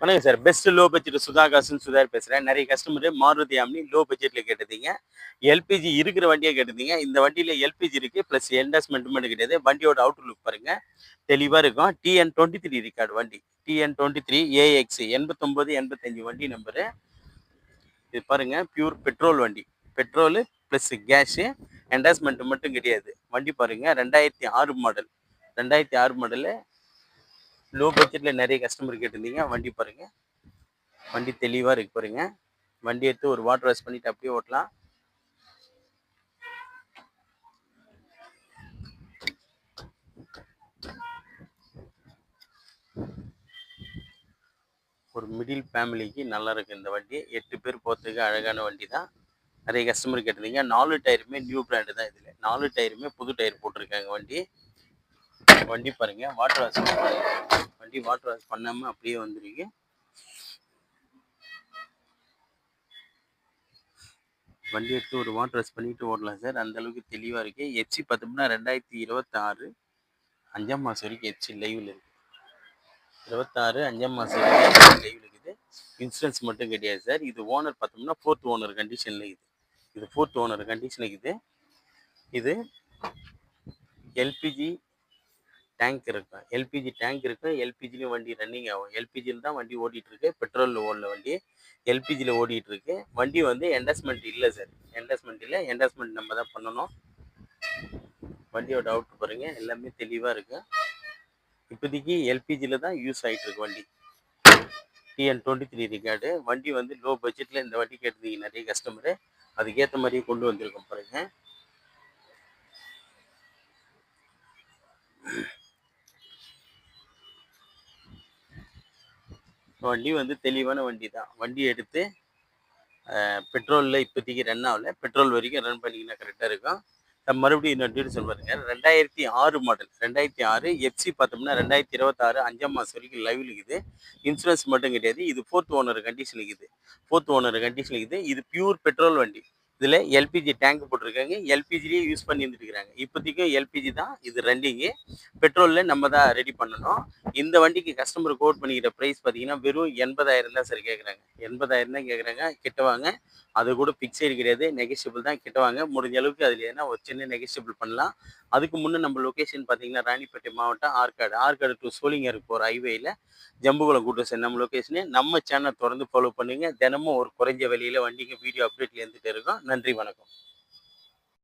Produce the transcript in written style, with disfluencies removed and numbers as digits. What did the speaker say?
வணக்கம் sir. Best low budget சுதாகாசுன்னு சுதாகர் பேசுறேன். நெறைய கஸ்டமர் மாருதி ஆம்னி லோ பட்ஜெட்ல கேட்டிருந்தீங்க. எல்பிஜி இருக்கிற வண்டியா கேட்டிருந்தீங்க. இந்த வண்டியில எல்பிஜி இருக்கு. பிளஸ் என்டாஸ்மென்ட் மட்டும் கிடையாது. வண்டியோட அவுட்டர் லுக் பாருங்க. தெளிவா இருக்கும். TN23 ரெக்கார்ட் வண்டி. TN23 AX 89 85 வண்டி நம்பரு. இது பாருங்க பியூர் பெட்ரோல் வண்டி. Petrol plus gas. என்டாஸ்மென்ட் மட்டும் கிடையாது. வண்டி பாருங்க 2006 மாடல். 2006 மாடலு லோ பட்ஜெட்ல நெறைய கஸ்டமர் கேட்டிருந்தீங்க. வண்டி பாருங்க. வண்டி தெளிவா இருக்கு பாருங்க. வண்டி எடுத்து ஒரு வாட்டர் வாஷ் பண்ணிட்டு அப்படியே ஓட்டலாம். ஒரு மிடில் ஃபேமிலிக்கு நல்லா இருக்கு இந்த வண்டி. 8 பேர் போகிறதுக்கு அழகான வண்டி தான். நிறைய கஸ்டமர் கேட்டிருந்தீங்க. 4 டயருமே நியூ பிராண்டு தான் இதில். 4 டயருமே புது டயர் போட்டிருக்காங்க வண்டி. வண்டி பாருங்க வாட்டர் வாஷ் வண்டி வாட்டர் வாஷ் பண்ணாமல் அப்படியே வந்துருக்கு. வண்டி எடுத்து ஒரு வாட்டர் வாஷ் பண்ணிட்டு ஓடலாம் சார். அந்த அளவுக்கு தெளிவாக இருக்கு. எச்சி பார்த்தோம்னா 2026 5ஆம் மாதம் வரைக்கும் எச்சி லைவ்ல இருக்கு. 26 5ஆம் மாதம் வரைக்கும் லைவ்ல இருக்குது. இன்சூரன்ஸ் மட்டும் கிடையாது சார். இது ஓனர் பார்த்தோம்னா 4th ஓனர் கண்டிஷனில் இருக்குது. இது 4th ஓனர் கண்டிஷன் இருக்குது. இது எல்பிஜி டேங்க் இருக்கும். எல்பிஜி டேங்க் இருக்கும். எல்பிஜிலையும் வண்டி ரன்னிங் ஆகும். எல்பிஜியில் தான் வண்டி ஓடிட்டு இருக்கு. பெட்ரோலில் ஓடல வண்டி. எல்பிஜியில் ஓடிட்டு இருக்கு. வண்டி வந்து என்டாஸ்மெண்ட் இல்லை சார். என்டாஸ்மெண்ட் இல்லை. என்டாஸ்மெண்ட் நம்ம தான் பண்ணணும். வண்டியோட அவுட் பாருங்க எல்லாமே தெளிவாக இருக்கு. இப்போதைக்கு எல்பிஜியில் தான் யூஸ் ஆகிட்டு இருக்கு வண்டி. TN23 record. வண்டி வந்து லோ பட்ஜெட்டில் இந்த வண்டி கேட்டிருந்தீங்க நிறைய கஸ்டமரு. அதுக்கேற்ற மாதிரியே கொண்டு வந்திருக்கோம் பாருங்க. வண்டி வந்து தெளிவான வண்டி தான். வண்டி எடுத்து பெட்ரோலில் இப்போதைக்கு ரன் ஆகல. பெட்ரோல் வரைக்கும் ரன் பண்ணிங்கன்னா கரெக்டாக இருக்கும். மறுபடியும் இன்னொரு டீட்டெயில் பாருங்க. 2006 மாடல். 2006 எஃப்சி பார்த்தோம்னா 2026 5ஆம் மாதம் வரைக்கும் லைவ் இருக்குது. இன்சூரன்ஸ் மட்டும் கிடையாது. இது 4th ஓனர் கண்டிஷன் இருக்குது. 4th ஓனர் கண்டிஷன் இருக்குது. இது பியூர் பெட்ரோல் வண்டி. இதில் எல்பிஜி டேங்க் போட்டிருக்காங்க. எல்பிஜிலேயே யூஸ் பண்ணி இருந்துருக்காங்க. இப்போதைக்கும் எல்பிஜி தான் இது ரன்னிங்கு. பெட்ரோலில் நம்ம தான் ரெடி பண்ணணும். இந்த வண்டிக்கு கஸ்டமர் கோட் பண்ணிக்கிற ப்ரைஸ் பார்த்தீங்கன்னா வெறும் 80,000 தான் சார் கேட்குறாங்க. 80,000 தான் கேட்குறாங்க. கிட்ட வாங்க. அது கூட பிக்சைடு கிடையாது. நெகஷியபிள் தான். கிட்ட வாங்க. முடிஞ்ச அளவுக்கு அதில் ஏன்னா ஒரு சின்ன நெகஷியபிள் பண்ணலாம். அதுக்கு முன்னே நம்ம லொக்கேஷன் பார்த்தீங்கன்னா ராணிப்பேட்டை மாவட்டம் ஆற்காடு டு சோளிங்கருக்கு போகிற ஹைவேயில் ஜம்புகுளம் கூட்டம் சார் நம்ம லொக்கேஷனு. நம்ம சேனல் தொடர்ந்து ஃபாலோ பண்ணுங்கள். தினமும் ஒரு குறைஞ்ச விலையில் வண்டிக்கு வீடியோ அப்டேட்டில் இருந்துகிட்டே இருக்கோம். நன்றி, வணக்கம்.